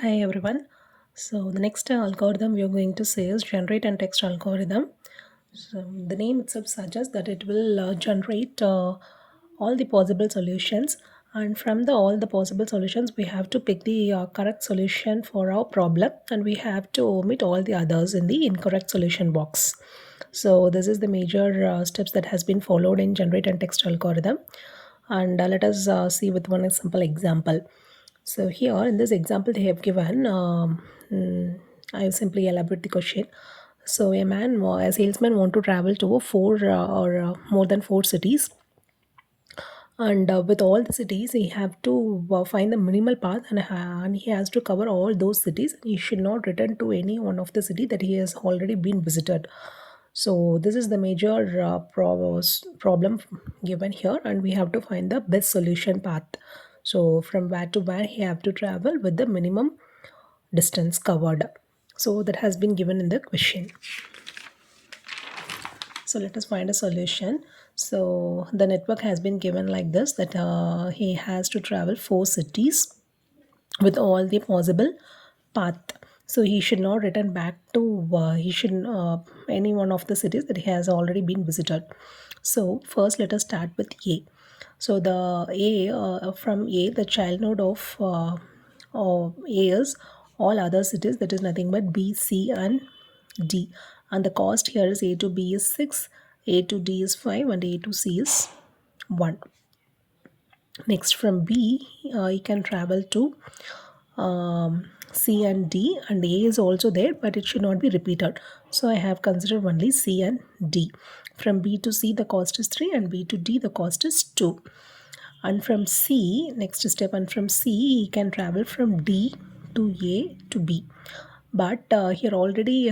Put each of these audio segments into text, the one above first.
Hi everyone. So the next algorithm we are going to say is generate and text algorithm. So the name itself suggests that it will generate all the possible solutions, and from the all the possible solutions we have to pick the correct solution for our problem, and we have to omit all the others in the incorrect solution box. So this is the major steps that has been followed in generate and text algorithm, and let us see with one simple example. So here in this example they have given, I will simply elaborate the question. So a salesman want to travel to four or more than four cities, and with all the cities he have to find the minimal path, and he has to cover all those cities. He should not return to any one of the city that he has already been visited. So this is the major problem given here, and we have to find the best solution path. So from where to where he have to travel with the minimum distance covered. So that has been given in the question. So let us find a solution. So the network has been given like this, that he has to travel four cities with all the possible path. So he should not return back to he should any one of the cities that he has already been visited. So first let us start with A. So the A, from A, the child node of A is all other cities, that is nothing but B, C and D. And the cost here is A to B is 6, A to D is 5, and A to C is 1. Next from B, you can travel to C and D, and A is also there, but it should not be repeated. So I have considered only C and D. From B to C the cost is 3, and B to D the cost is 2. And from C, next step, and from C he can travel from D to A to B. But here already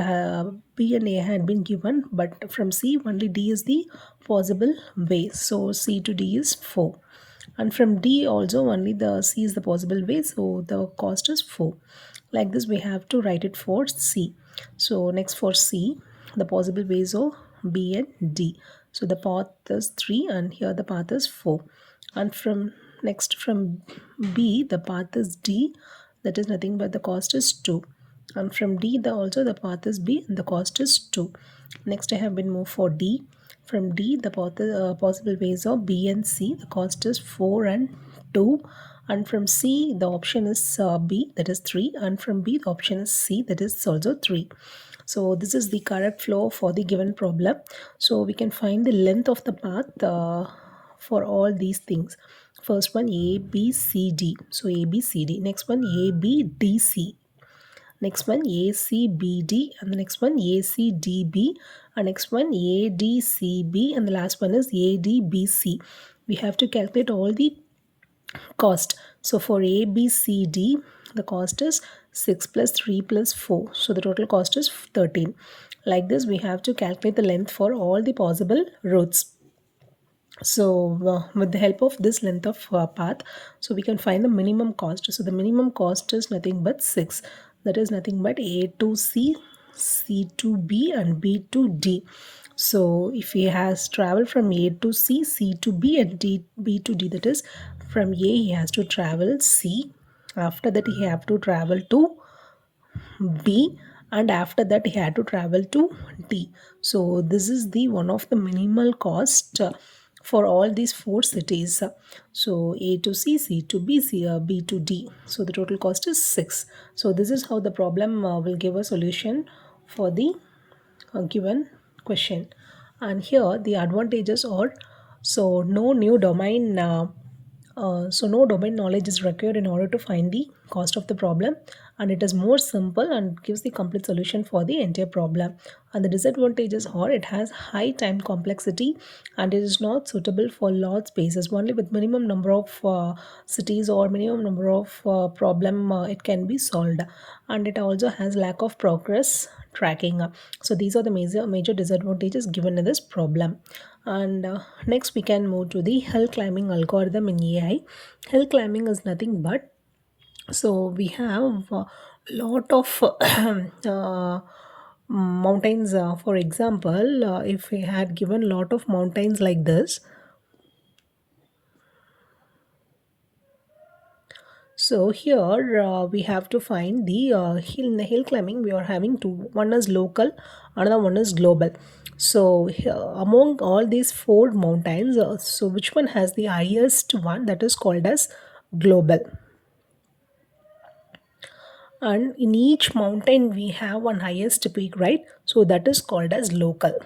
B and A had been given, but from C only D is the possible way. So C to D is 4. And from D also only the C is the possible way, so the cost is 4. Like this we have to write it for C. So next for C, the possible ways of B and D. So the path is 3, and here the path is 4. And from next from B the path is D, that is nothing but the cost is 2. And from D the also the path is B, and the cost is 2. Next I have been moved for D. From D the possible ways of B and C, the cost is 4 and 2. And from C the option is B, that is 3. And from B the option is C, that is also 3. So this is the correct flow for the given problem. So we can find the length of the path for all these things. First one A B C D, so A B C D. Next one A B D C. Next one ACBD, and the next one ACDB, and next one ADCB, and the last one is ADBC. We have to calculate all the cost. So for ABCD the cost is 6 plus 3 plus 4, so the total cost is 13. Like this we have to calculate the length for all the possible routes. So with the help of this length of path, so we can find the minimum cost. So the minimum cost is nothing but 6, that is nothing but A to C, C to B, and B to D. So if he has traveled from A to C, C to B, and B to D, that is from A he has to travel C, after that he have to travel to B, and after that he had to travel to D. So this is the one of the minimal cost for all these four cities. So A to C, C to B, B to D. So the total cost is 6. So this is how the problem will give a solution for the given question. And here the advantages are, so no domain knowledge is required in order to find the cost of the problem, and it is more simple and gives the complete solution for the entire problem. And the disadvantages are, it has high time complexity, and it is not suitable for large spaces. Only with minimum number of cities or minimum number of problem it can be solved, and it also has lack of progress tracking. So these are the major disadvantages given in this problem. And next we can move to the hill climbing algorithm in AI. Hill climbing is nothing but, so we have a lot of mountains. For example, if we had given lot of mountains like this, So here we have to find the hill. In the hill climbing we are having two, one is local, another one is global. So here, among all these four mountains, so which one has the highest one, that is called as global. And in each mountain we have one highest peak, right? So that is called as local.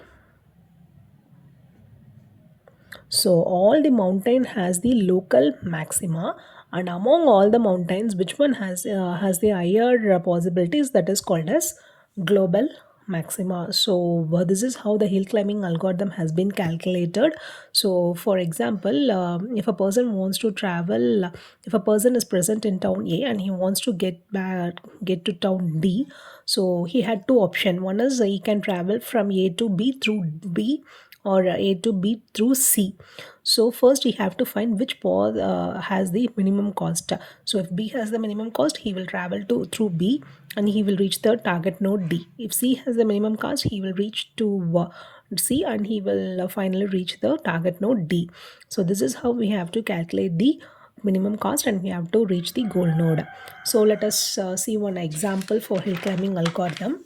So all the mountain has the local maxima, and among all the mountains, which one has the higher possibilities, that is called as global maxima. So this is how the hill climbing algorithm has been calculated. So for example, if a person wants to travel, if a person is present in town A and he wants to get to town D, so he had two options. One is he can travel from A to B through B, or A to B through C. So first we have to find which path has the minimum cost. So if B has the minimum cost, he will travel to through B and he will reach the target node D. If C has the minimum cost, he will reach to C and he will finally reach the target node D. So this is how we have to calculate the minimum cost and we have to reach the goal node. So let us see one example for hill climbing algorithm.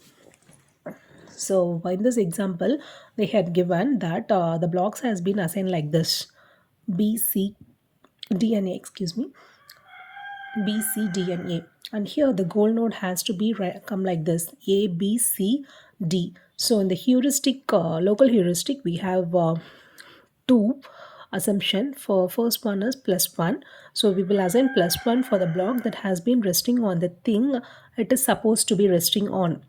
So in this example, they had given that the blocks has been assigned like this: B, C, D, and A. Excuse me, B, C, D, and A. And here the goal node has to be come like this: A, B, C, D. So in the heuristic, local heuristic, we have two assumption. For first one is +1, so we will assign +1 for the block that has been resting on the thing it is supposed to be resting on,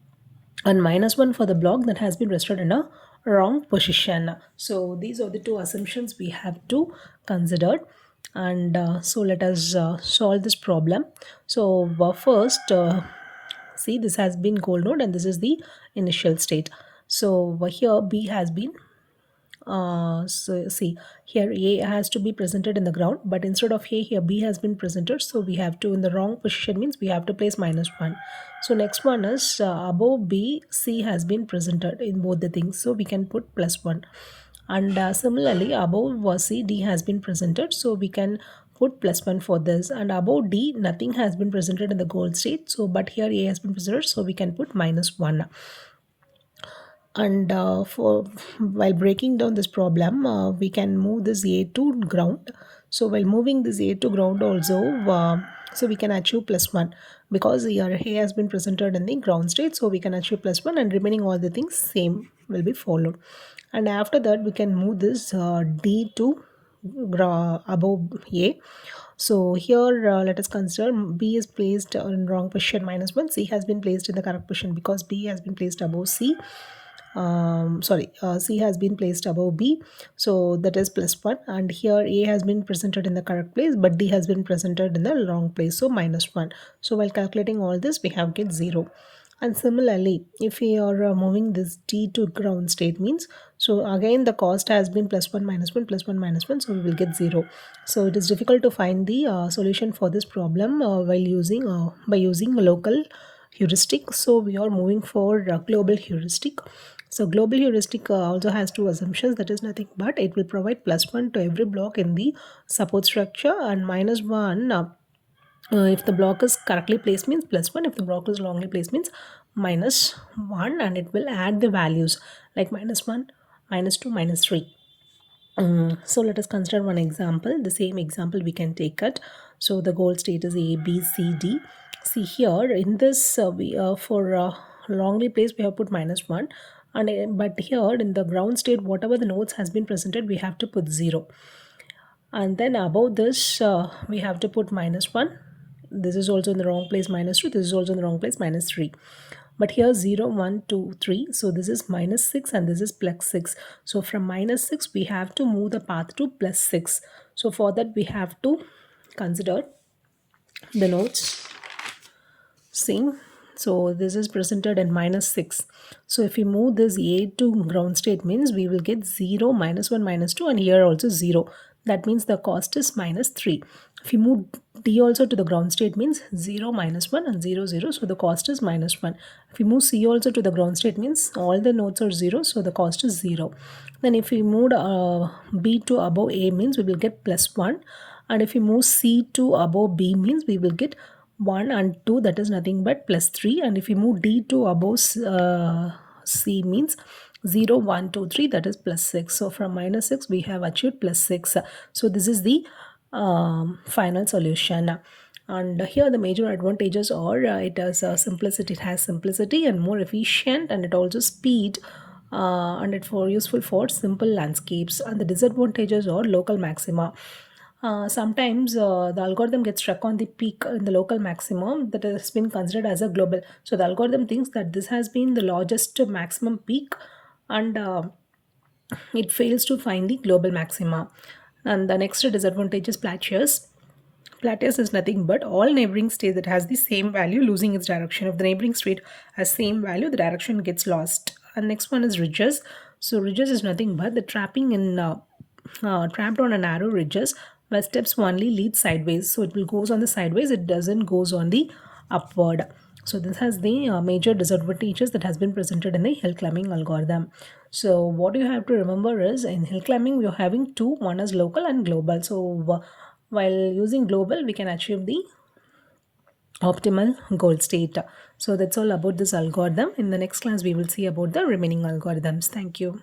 and -1 for the block that has been rested in a wrong position. So these are the two assumptions we have to consider. And so let us solve this problem. So first, see, this has been goal node and this is the initial state. So here B has been so see, here A has to be presented in the ground, but instead of A, here B has been presented, so we have to, in the wrong position means we have to place -1. So next one is above B, C has been presented in both the things, so we can put +1. And similarly above C, D has been presented, so we can put +1 for this. And above D, nothing has been presented in the goal state, so but here A has been presented, so we can put -1. And for while breaking down this problem, we can move this A to ground. So while moving this A to ground also, so we can achieve +1, because here A has been presented in the ground state, so we can achieve +1 and remaining all the things same will be followed. And after that we can move this D to above A. So here let us consider B is placed in wrong position -1, C has been placed in the correct position because B has been placed above C. C has been placed above B, so that is +1. And here A has been presented in the correct place, but D has been presented in the wrong place, so -1. So while calculating all this, we have get 0. And similarly, if we are moving this D to ground state means, so again the cost has been +1 -1 +1 -1, so we will get 0. So it is difficult to find the solution for this problem while using by using local heuristic. So we are moving for global heuristic. So global heuristic also has two assumptions, that is nothing but it will provide +1 to every block in the support structure, and -1 if the block is correctly placed means +1, if the block is wrongly placed means -1, and it will add the values like -1, -2, -3. So let us consider one example. The same example we can take it. So the goal state is A, B, C, D. See here in this we for wrongly placed we have put -1, and but here in the ground state whatever the nodes has been presented we have to put 0. And then above this we have to put -1. This is also in the wrong place -2. This is also in the wrong place -3. But here 0, 1, 2, 3. So this is -6 and this is +6. So from -6 we have to move the path to +6. So for that we have to consider the nodes. See, so this is presented in -6. So if we move this A to ground state means we will get 0, -1, -2, and here also 0. That means the cost is -3. If you move D also to the ground state means 0, -1, and 0, 0. So the cost is -1. If you move C also to the ground state means all the nodes are 0. So the cost is 0. Then if we move B to above A means we will get +1. And if we move C to above B means we will get 1 and 2, that is nothing but plus 3. And if we move D to above C means 0, 1, 2, 3, that is plus 6. So from minus 6 we have achieved plus 6. So this is the final solution. And here the major advantages are it has simplicity, it has simplicity and more efficient, and it also speed, and it for useful for simple landscapes. And the disadvantages are local maxima. Sometimes the algorithm gets stuck on the peak in the local maximum that has been considered as a global. So the algorithm thinks that this has been the largest maximum peak, and it fails to find the global maxima. And the next disadvantage is plateaus. Plateaus is nothing but all neighboring states that has the same value losing its direction. If the neighboring state has same value, the direction gets lost. And next one is ridges. So ridges is nothing but the trapped on a narrow ridges where steps only lead sideways. So it will goes on the sideways. It doesn't goes on the upward. So this has the major disadvantages that has been presented in the hill climbing algorithm. So what you have to remember is in hill climbing we are having two. One is local and global. So while using global we can achieve the optimal goal state. So that's all about this algorithm. In the next class we will see about the remaining algorithms. Thank you.